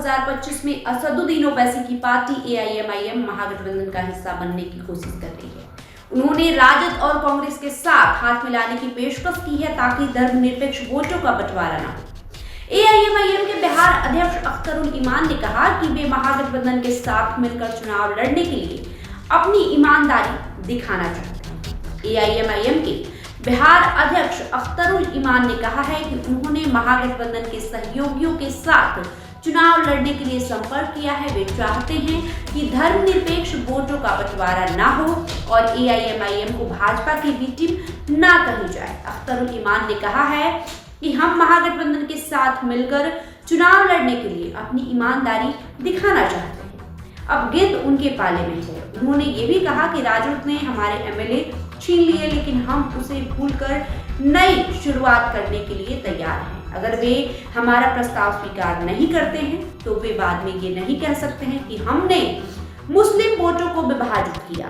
2025 में असदुद्दीन ओवैसी की party AIMIM महागठबंधन का हिस्सा बनने की कोशिश कर रही है। उन्होंने राजद और कांग्रेस के साथ हाथ मिलाने की पेशकश की है ताकि धर्मनिरपेक्ष वोटों का बंटवारा न हो। एआईएमआईएम के बिहार अध्यक्ष अख्तरुल ईमान ने कहा कि वे महागठबंधन के साथ मिलकर चुनाव लड़ने के लिए अपनी ईमानदारी दिखाना चाहते हैं। एआईएमआईएम के बिहार अध्यक्ष अख्तरुल ईमान ने कहा है कि उन्होंने महागठबंधन के सहयोगियों के साथ चुनाव लड़ने के लिए संपर्क किया है। वे चाहते हैं कि धर्मनिरपेक्ष वोटों का बंटवारा ना हो और एआईएमआईएम को भाजपा की बी टीम ना कही जाए। अख्तरुल ईमान ने कहा है कि हम महागठबंधन के साथ मिलकर चुनाव लड़ने के लिए अपनी ईमानदारी दिखाना चाहते हैं। अब गेंद उनके पाले में है। उन्होंने ये भी कहा कि राजद ने हमारे एमएलए छीन लिए, लेकिन हम उसे भूलकर नई शुरुआत करने के लिए तैयार हैं। अगर वे हमारा प्रस्ताव स्वीकार नहीं करते हैं तो वे बाद में ये नहीं कह सकते हैं कि हमने मुस्लिम वोटों को विभाजित किया।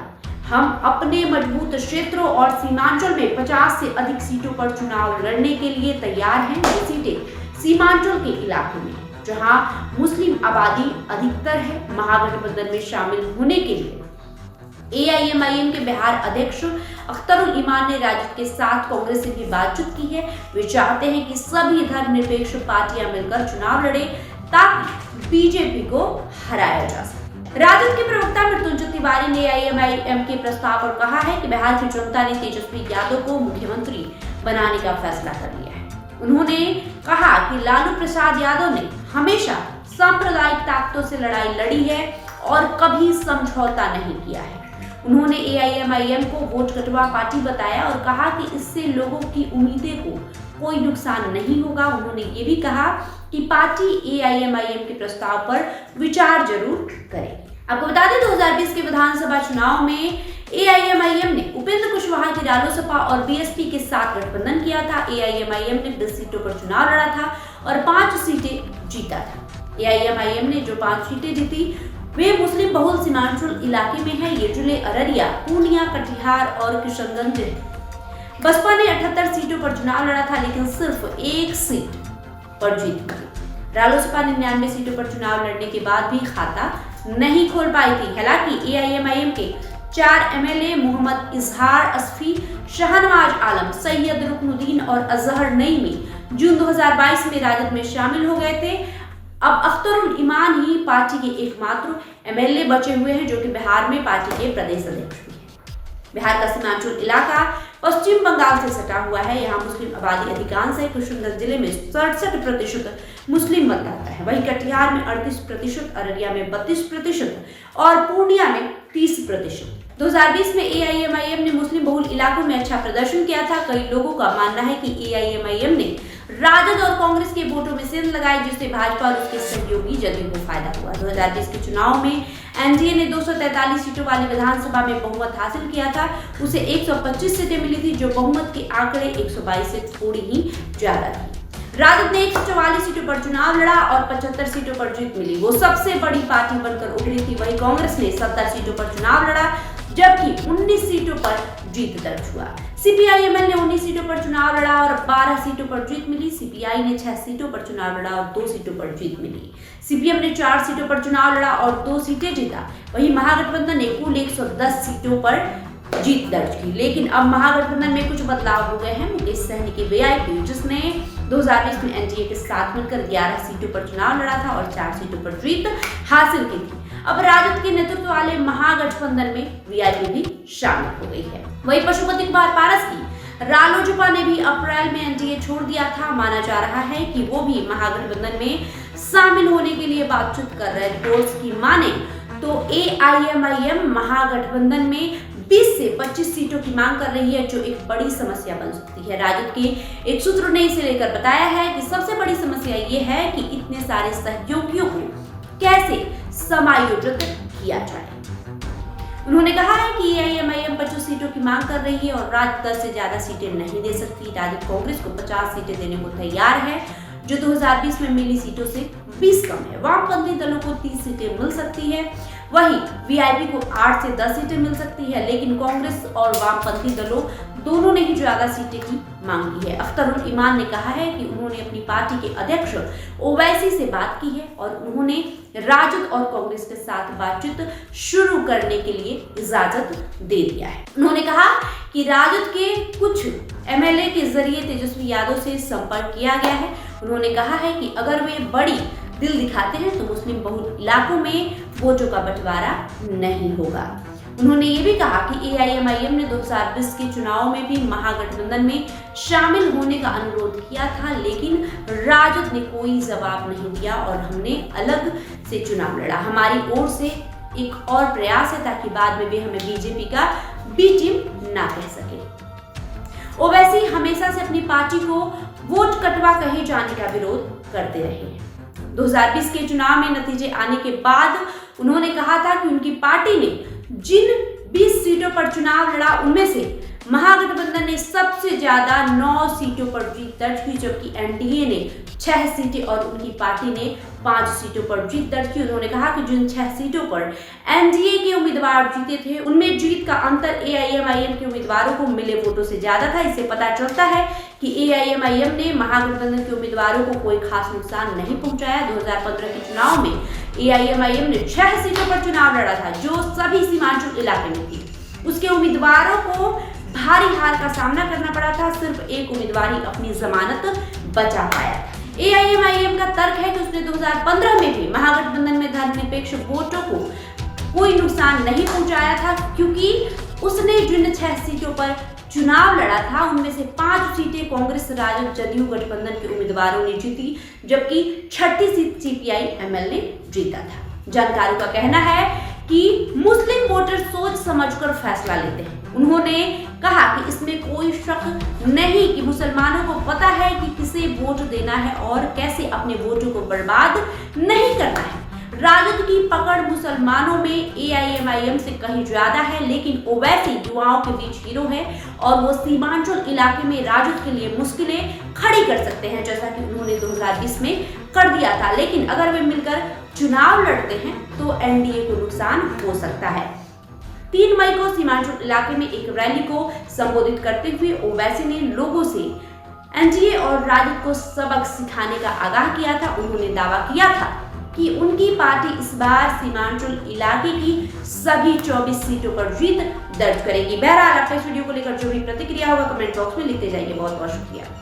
हम अपने मजबूत क्षेत्रों और सीमांचल में 50 से अधिक सीटों पर चुनाव लड़ने के लिए तैयार हैं। ये सीटें सीमांचल के इलाकों में जहां मुस्लिम आबादी अधिकतर है। महागठबंधन में शामिल होने के लिए एआईएमआईएम के बिहार अध्यक्ष अख्तरुल ईमान ने राजद के साथ कांग्रेस से भी बातचीत की है। वे चाहते हैं कि सभी धर्मनिरपेक्ष पार्टियां मिलकर चुनाव लड़े ताकि बीजेपी को हराया जा सके। राजद के प्रवक्ता मृत्युंजय तिवारी ने एआईएमआईएम के प्रस्ताव पर कहा है कि बिहार की जनता ने तेजस्वी यादव को मुख्यमंत्री बनाने का फैसला कर लिया है। उन्होंने कहा कि लालू प्रसाद यादव ने हमेशा सांप्रदायिक ताकतों से लड़ाई लड़ी है और कभी समझौता नहीं किया है। उन्होंने एआईएमआईएम को वोट कटवा पार्टी बताया और कहा कि इससे लोगों की उम्मीदें को कोई नुकसान नहीं होगा। उन्होंने ये भी कहा कि पार्टी एआईएमआईएम के प्रस्ताव पर विचार जरूर करेगी। आपको बता दें 2020 के विधानसभा चुनाव में एआईएमआईएम ने उपेंद्र कुशवाहा की रालोसपा और बीएसपी के साथ गठबंधन किया था। एआईएमआईएम ने 20 सीटों पर चुनाव लड़ा था और 5 सीटें जीता था। एआईएमआईएम ने जो 5 सीटें जीती वे मुस्लिम बहुल सीमांचल इलाके में है। ये जिले अररिया, पूर्णिया, कटिहार और किशनगंज है। बसपा ने 78 सीटों पर चुनाव लड़ा था लेकिन सिर्फ 1 सीट पर जीत मिली। रालोसपा ने 99 सीटों पर चुनाव लड़ने के बाद भी खाता नहीं खोल पाई थी। हालांकि एआईएमआईएम के 4 एमएलए मोहम्मद इजहार असफी, शाहनवाज आलम, सैयद रुकनुद्दीन और अजहर नईमी जून 2022 में राजद में शामिल हो गए थे। अब अख्तरुल ईमान ही पार्टी के एकमात्र एमएलए बचे हुए हैं जो कि बिहार में पार्टी के प्रदेश अध्यक्ष भी हैं। बिहार का सीमांचल इलाका पश्चिम बंगाल से सटा हुआ है। यहाँ मुस्लिम आबादी अधिकांश है। किशनगंज जिले में 67% मुस्लिम मतदाता है। वहीं कटिहार में 38%, अररिया में 32% और पूर्णिया में 30%। 2020 में एआईएमआईएम ने मुस्लिम बहुल इलाकों में अच्छा प्रदर्शन किया था। कई लोगों का मानना है कि एआईएमआईएम ने राजद और कांग्रेस के वोटों में सेंध लगाई जिससे भाजपा और उसके सहयोगी जदयू को फायदा हुआ। 2020 के चुनाव में एनडीए ने 243 सीटों वाली विधानसभा में बहुमत हासिल किया था। उसे 125 सीटें मिली थी जो बहुमत के आंकड़े 122 से थोड़ी ही ज्यादा थी। राजद ने 144 सीटों पर चुनाव लड़ा और 75 सीटों पर जीत मिली। वो सबसे बड़ी पार्टी बनकर उभरी थी। वहीं कांग्रेस ने 70 सीटों पर चुनाव लड़ा जबकि 19 सीटों पर जीत दर्ज हुआ। सीपीआईएमएल ने 19 सीटों पर चुनाव लड़ा और 12 सीटों पर जीत मिली। सीपीआई ने 6 सीटों पर चुनाव लड़ा और 2 सीटों पर जीत मिली। सीपीएम ने 4 सीटों पर चुनाव लड़ा और 2 सीटें जीता। वहीं महागठबंधन ने कुल 110 सीटों पर जीत दर्ज की। लेकिन अब महागठबंधन में कुछ बदलाव हो गए हैं। मुकेश सहनी की वीआईपी जिसने 2020 में एनडीए के साथ मिलकर 11 सीटों पर चुनाव लड़ा था और 4 सीटों पर जीत हासिल की थी। अब राजद के नेतृत्व वाले महागठबंधन में वीआईपी भी शामिल हो गई है। वहीं पशुपति कुमार पारस की रालोजपा ने भी अप्रैल में एनडीए छोड़ दिया था। माना जा रहा है कि वो भी महागठबंधन में शामिल होने के लिए बातचीत कर रहे। रिपोर्ट्स की माने तो एआईएमआईएम महागठबंधन में 20 से 25 सीटों की मांग कर रही है जो एक बड़ी समस्या बन सकती है। राजद के एक सूत्र ने इसे लेकर बताया है कि सबसे बड़ी समस्या ये है कि इतने सारे सहयोगियों को कैसे समायोजित किया जाए। उन्होंने कहा है कि एआईएमआईएम 25 सीटों की मांग कर रही है और राजद 10 से ज्यादा सीटें नहीं दे सकती। राजद कांग्रेस को 50 सीटें देने को तैयार है जो 2020 में मिली सीटों से 20 कम है। वामपंथी दलों को 30 सीटें मिल सकती है। वहीं वीआईपी को 8 से 10 सीटें मिल सकती है। लेकिन कांग्रेस और वामपंथी दलों दोनों ने ही ज्यादा सीटें की मांग की है। अख्तरुल ईमान ने कहा है कि उन्होंने अपनी पार्टी के अध्यक्ष ओवैसी से बात की है और उन्होंने राजद और कांग्रेस के साथ बातचीत शुरू करने के लिए इजाजत दे दिया है। उन्होंने कहा कि राजद के कुछ एमएलए के जरिए तेजस्वी यादव से संपर्क किया गया है। उन्होंने कहा है कि अगर वे बड़ी दिल दिखाते हैं तो मुस्लिम बहुल इलाकों में वोटों का बंटवारा नहीं होगा। उन्होंने ये भी कहा कि एआईएमआईएम ने 2020 के चुनाव में भी महागठबंधन में शामिल होने का अनुरोध किया था, लेकिन राजद ने कोई जवाब नहीं दिया और हमने अलग से चुनाव लड़ा। हमारी ओर से एक और प्रयास है ताकि बाद में भी हमें बीजेपी का बी टीम ना कह सके। ओवैसी हमेशा से अपनी पार्टी को वोट कटवा कहे जाने का विरोध करते रहे हैं। 2020 के चुनाव में नतीजे आने के बाद उन्होंने कहा था कि उनकी पार्टी ने जिन 20 सीटों पर चुनाव लड़ा उनमें से महागठबंधन ने सबसे ज्यादा 9 सीटों पर जीत दर्ज की, जबकि एनडीए ने 6 सीटें और उनकी पार्टी ने 5 सीटों पर जीत दर्ज की। उन्होंने कहा कि जिन 6 सीटों पर एनडीए के उम्मीदवार जीते थे उनमें जीत का अंतर एआईएमआईएम के उम्मीदवारों को मिले वोटों से ज्यादा था। इससे पता चलता है कि एआईएमआईएम ने महागठबंधन के उम्मीदवारों को कोई खास नुकसान नहीं पहुंचाया। 2015 के चुनाव में एआईएमआईएम ने 6 सीटों पर चुनाव लड़ा था जो सभी सीमांचल इलाके में थी। उसके उम्मीदवारों को भारी हार का सामना करना पड़ा था। सिर्फ एक उम्मीदवार ही अपनी जमानत बचा पाया। एआईएमआईएम का तर्क है कि उसने 2015 में भी महागठबंधन में धर्मनिरपेक्ष वोटों को कोई नुकसान नहीं पहुंचाया था, क्योंकि उसने जिन 6 सीटों पर चुनाव लड़ा था उनमें से 5 सीटें कांग्रेस राजद जदयू गठबंधन के उम्मीदवारों ने जीती, जबकि 6ठी सीट सीपीआई एमएल ने जीता था। जानकारों का कहना है कि मुस्लिम वोटर सोच समझकर फैसला लेते हैं। उन्होंने कहा कि इसमें कोई शक नहीं कि मुसलमानों को पता है कि किसे वोट देना है और कैसे अपने वोटों को बर्बाद नहीं करना है। राजद की पकड़ मुसलमानों में एआईएमआईएम से कहीं ज्यादा है, लेकिन ओवैसी युवाओं के बीच हीरो है और वो सीमांचल इलाके में राजद के लिए मुश्किलें खड़ी कर सकते हैं, जैसा कि उन्होंने 2020 में कर दिया था। लेकिन अगर वे मिलकर चुनाव लड़ते हैं तो एनडीए को नुकसान हो सकता है। 3 मई को सीमांचल इलाके में एक रैली को संबोधित करते हुए ओवैसी ने लोगों से एनडीए और राजद को सबक सिखाने का आगाह किया था। उन्होंने दावा किया था कि उनकी पार्टी इस बार सीमांचल इलाके की सभी 24 सीटों पर जीत दर्ज करेगी। बहरहाल आपका इस वीडियो को लेकर जो भी प्रतिक्रिया होगा कमेंट बॉक्स में लिखते जाइए। बहुत बहुत शुक्रिया।